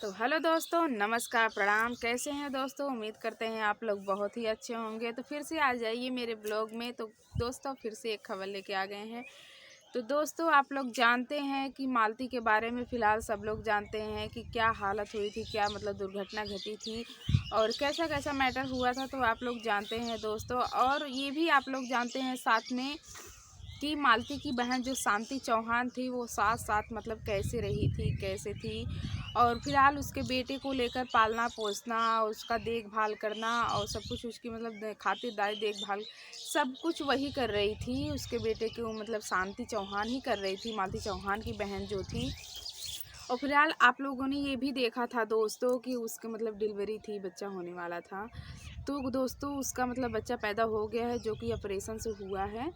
तो हेलो दोस्तों, नमस्कार, प्रणाम। कैसे हैं दोस्तों? उम्मीद करते हैं आप लोग बहुत ही अच्छे होंगे। तो फिर से आ जाइए मेरे ब्लॉग में। तो दोस्तों फिर से एक खबर लेके आ गए हैं। तो दोस्तों आप लोग जानते हैं कि मालती के बारे में फ़िलहाल सब लोग जानते हैं कि क्या हालत हुई थी, क्या मतलब दुर्घटना घटी थी और कैसा कैसा मैटर हुआ था। तो आप लोग जानते हैं दोस्तों, और ये भी आप लोग जानते हैं साथ में कि मालती की बहन जो शांति चौहान थी वो साथ साथ मतलब कैसे रही थी, कैसे थी, और फिलहाल उसके बेटे को लेकर पालना पोसना, उसका देखभाल करना और सब कुछ उसकी मतलब खातिरदारी देखभाल सब कुछ वही कर रही थी। उसके बेटे को मतलब शांति चौहान ही कर रही थी, मालती चौहान की बहन जो थी। और फिलहाल आप लोगों ने ये भी देखा था दोस्तों कि उसके मतलब डिलीवरी थी, बच्चा होने वाला था। तो दोस्तों उसका मतलब बच्चा पैदा हो गया है, जो कि ऑपरेशन से हुआ है।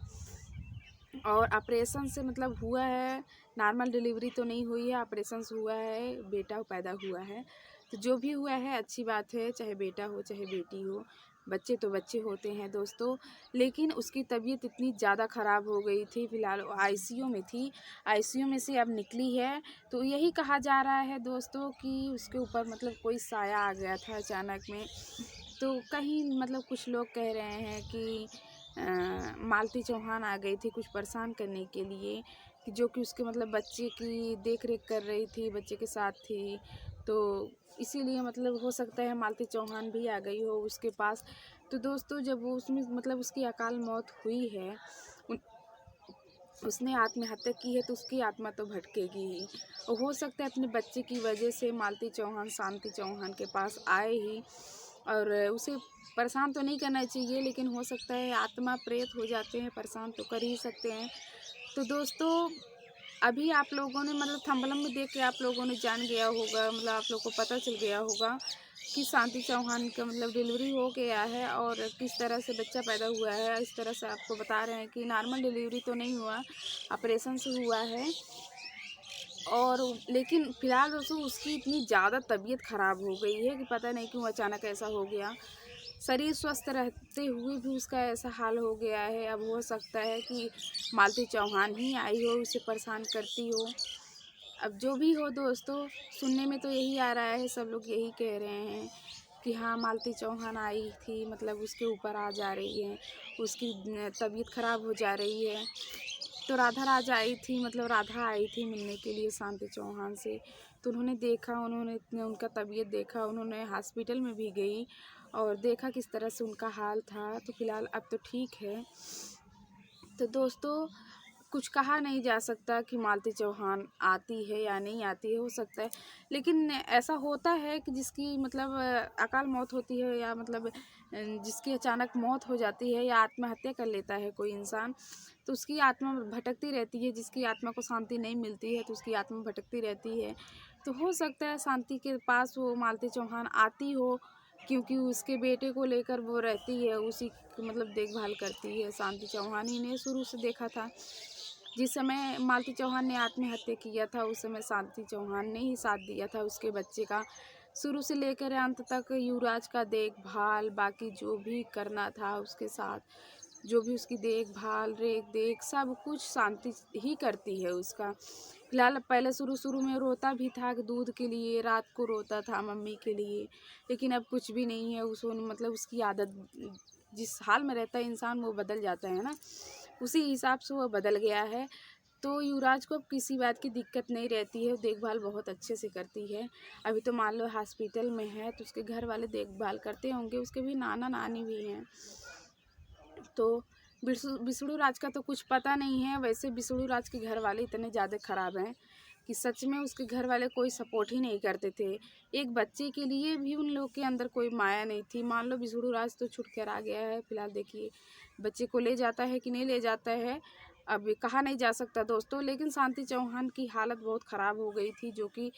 और ऑपरेशन से मतलब हुआ है, नॉर्मल डिलीवरी तो नहीं हुई है, ऑपरेशन से हुआ है, बेटा पैदा हुआ है। तो जो भी हुआ है अच्छी बात है, चाहे बेटा हो चाहे बेटी हो, बच्चे तो बच्चे होते हैं दोस्तों। लेकिन उसकी तबीयत इतनी ज़्यादा ख़राब हो गई थी, फ़िलहाल आईसीयू में थी, आईसीयू में से अब निकली है। तो यही कहा जा रहा है दोस्तों कि उसके ऊपर मतलब कोई साया आ गया था अचानक में। तो कहीं मतलब कुछ लोग कह रहे हैं कि मालती चौहान आ गई थी कुछ परेशान करने के लिए, कि जो कि उसके मतलब बच्चे की देख रेख कर रही थी, बच्चे के साथ थी। तो इसीलिए मतलब हो सकता है मालती चौहान भी आ गई हो उसके पास। तो दोस्तों जब वो उसमें मतलब उसकी अकाल मौत हुई है, उन उसने आत्महत्या की है, तो उसकी आत्मा तो भटकेगी ही। और हो सकता है अपने बच्चे की वजह से मालती चौहान शांति चौहान के पास आए ही, और उसे परेशान तो नहीं करना चाहिए, लेकिन हो सकता है आत्मा प्रेत हो जाते हैं, परेशान तो कर ही सकते हैं। तो दोस्तों अभी आप लोगों ने मतलब थंबनेल में देख के आप लोगों ने जान गया होगा, मतलब आप लोग को पता चल गया होगा कि शांति चौहान का मतलब डिलीवरी हो गया है और किस तरह से बच्चा पैदा हुआ है। इस तरह से आपको बता रहे हैं कि नॉर्मल डिलीवरी तो नहीं हुआ, ऑपरेशन से हुआ है। और लेकिन फ़िलहाल दोस्तों उसकी इतनी ज़्यादा तबीयत ख़राब हो गई है कि पता नहीं क्यों अचानक ऐसा हो गया। शरीर स्वस्थ रहते हुए भी उसका ऐसा हाल हो गया है। अब हो सकता है कि मालती चौहान ही आई हो, उसे परेशान करती हो। अब जो भी हो दोस्तों, सुनने में तो यही आ रहा है, सब लोग यही कह रहे हैं कि हाँ मालती चौहान आई थी, मतलब उसके ऊपर आ जा रही है, उसकी तबीयत ख़राब हो जा रही है। तो राधा राजा आई थी, मतलब राधा आई थी मिलने के लिए शांति चौहान से। तो उन्होंने देखा, उन्होंने उनका तबीयत देखा, उन्होंने हॉस्पिटल में भी गई और देखा किस तरह से उनका हाल था। तो फिलहाल अब तो ठीक है। तो दोस्तों कुछ कहा नहीं जा सकता कि मालती चौहान आती है या नहीं आती है, हो सकता है। लेकिन ऐसा होता है कि जिसकी मतलब अकाल मौत होती है, या मतलब जिसकी अचानक मौत हो जाती है या आत्महत्या कर लेता है कोई इंसान, तो उसकी आत्मा भटकती रहती है। जिसकी आत्मा को शांति नहीं मिलती है तो उसकी आत्मा भटकती रहती है। तो हो सकता है शांति के पास वो मालती चौहान आती हो, क्योंकि उसके बेटे को लेकर वो रहती है, उसी की मतलब देखभाल करती है। शांति चौहान ही ने शुरू से देखा था, जिस समय मालती चौहान ने आत्महत्या किया था उस समय शांति चौहान ने ही साथ दिया था उसके बच्चे का, शुरू से लेकर अंत तक युवराज का देखभाल, बाकी जो भी करना था उसके साथ, जो भी उसकी देखभाल रेख देख सब कुछ शांति ही करती है उसका। फिलहाल पहले शुरू शुरू में रोता भी था कि दूध के लिए, रात को रोता था मम्मी के लिए, लेकिन अब कुछ भी नहीं है। उसको मतलब उसकी आदत, जिस हाल में रहता है इंसान वो बदल जाता है ना, उसी हिसाब से वो बदल गया है। तो युवराज को अब किसी बात की दिक्कत नहीं रहती है, देखभाल बहुत अच्छे से करती है। अभी तो मान लो हॉस्पिटल में है तो उसके घर वाले देखभाल करते होंगे, उसके भी नाना नानी भी हैं। तो बिसड़ू राज का तो कुछ पता नहीं है। वैसे बिसड़ू राज के घर वाले इतने ज़्यादा ख़राब हैं कि सच में उसके घर वाले कोई सपोर्ट ही नहीं करते थे। एक बच्चे के लिए भी उन लोग के अंदर कोई माया नहीं थी। मान लो बिसड़ू राज तो छूट कर आ गया है, फिलहाल देखिए बच्चे को ले जाता है कि नहीं ले जाता है, अब कहा नहीं जा सकता दोस्तों। लेकिन शांति चौहान की हालत बहुत ख़राब हो गई थी, जो कि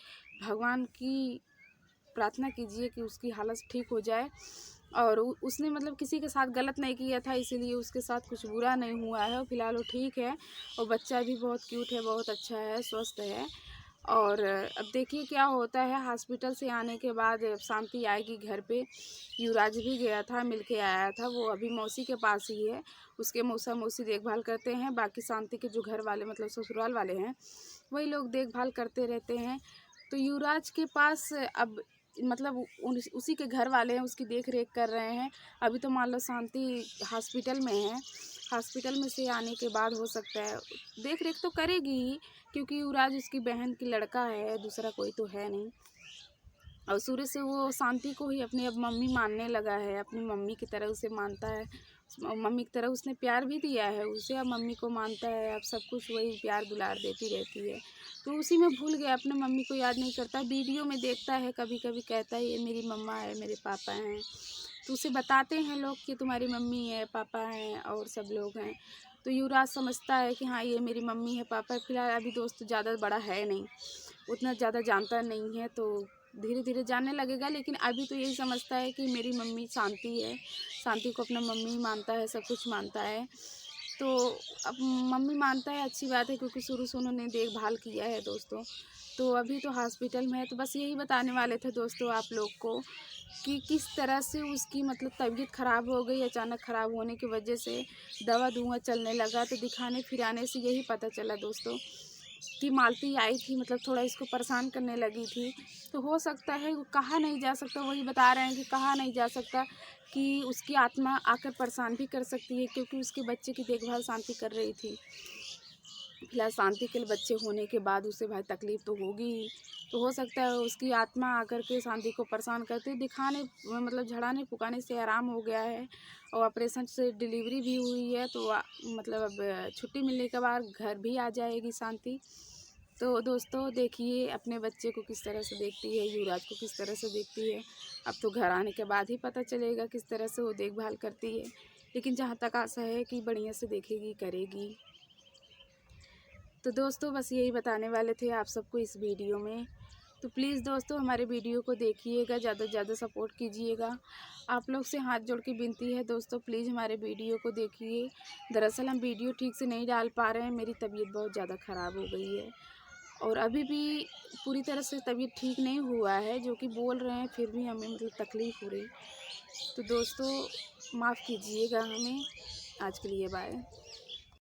भगवान की प्रार्थना कीजिए कि उसकी हालत ठीक हो जाए। और उसने मतलब किसी के साथ गलत नहीं किया था, इसीलिए उसके साथ कुछ बुरा नहीं हुआ है। फिलहाल वो ठीक है और बच्चा भी बहुत क्यूट है, बहुत अच्छा है, स्वस्थ है। और अब देखिए क्या होता है। हॉस्पिटल से आने के बाद शांति आएगी घर पे। युवराज भी गया था, मिल के आया था, वो अभी मौसी के पास ही है। उसके मौसा मौसी देखभाल करते हैं, बाकी शांति के जो घर वाले मतलब ससुराल वाले हैं वही लोग देखभाल करते रहते हैं। तो युवराज के पास अब मतलब उसी के घर वाले हैं, उसकी देख रेख कर रहे हैं। अभी तो मान लो शांति हॉस्पिटल में है, हॉस्पिटल में से आने के बाद हो सकता है देख रेख तो करेगी ही, क्योंकि युवराज उसकी बहन की लड़का है, दूसरा कोई तो है नहीं। और शुरू से वो शांति को ही अपनी अब मम्मी मानने लगा है, अपनी मम्मी की तरह उसे मानता है, मम्मी की तरह उसने प्यार भी दिया है उसे, अब मम्मी को मानता है, अब सब कुछ वही प्यार दुलार देती रहती है। तो उसी में भूल गया, अपने मम्मी को याद नहीं करता, वीडियो में देखता है कभी कभी, कहता है ये मेरी मम्मा है, मेरे पापा हैं। तो उसे बताते हैं लोग कि तुम्हारी मम्मी है, पापा हैं और सब लोग हैं। तो युवराज समझता है कि हाँ ये मेरी मम्मी है, पापा है। फिलहाल अभी दोस्त ज़्यादा बड़ा है नहीं, उतना ज़्यादा जानता नहीं है, तो धीरे धीरे जानने लगेगा। लेकिन अभी तो यही समझता है कि मेरी मम्मी शांति है, शांति को अपना मम्मी मानता है, सब कुछ मानता है। तो अब मम्मी मानता है, अच्छी बात है, क्योंकि शुरू से उन्होंने देखभाल किया है दोस्तों। तो अभी तो हॉस्पिटल में है। तो बस यही बताने वाले थे दोस्तों आप लोग को कि किस तरह से उसकी मतलब तबीयत ख़राब हो गई, अचानक ख़राब होने की वजह से दवा धुआं चलने लगा। तो दिखाने फिराने से यही पता चला दोस्तों कि मालती आई थी, मतलब थोड़ा इसको परेशान करने लगी थी। तो हो सकता है वो कहा नहीं जा सकता, वही बता रहे हैं कि कहा नहीं जा सकता कि उसकी आत्मा आकर परेशान भी कर सकती है, क्योंकि उसके बच्चे की देखभाल शांति कर रही थी। फिलहाल शांति के बच्चे होने के बाद उसे भाई तकलीफ़ तो होगी ही। तो हो सकता है उसकी आत्मा आकर के शांति को परेशान करते दिखाने, मतलब झड़ाने फुकाने से आराम हो गया है, और ऑपरेशन से डिलीवरी भी हुई है। तो मतलब अब छुट्टी मिलने के बाद घर भी आ जाएगी शांति। तो दोस्तों देखिए अपने बच्चे को किस तरह से देखती है, युवराज को किस तरह से देखती है। अब तो घर आने के बाद ही पता चलेगा किस तरह से वो देखभाल करती है, लेकिन जहाँ तक आशा है कि बढ़िया से देखेगी, करेगी। तो दोस्तों बस यही बताने वाले थे आप सबको इस वीडियो में। तो प्लीज़ दोस्तों हमारे वीडियो को देखिएगा, ज़्यादा से ज़्यादा सपोर्ट कीजिएगा। आप लोग से हाथ जोड़ के विनती है दोस्तों, प्लीज़ हमारे वीडियो को देखिए। दरअसल हम वीडियो ठीक से नहीं डाल पा रहे हैं, मेरी तबीयत बहुत ज़्यादा ख़राब हो गई है, और अभी भी पूरी तरह से तबीयत ठीक नहीं हुआ है, जो कि बोल रहे हैं, फिर भी हमें मतलब तकलीफ़ हो रही। तो दोस्तों माफ़ कीजिएगा हमें। आज के लिए बाय।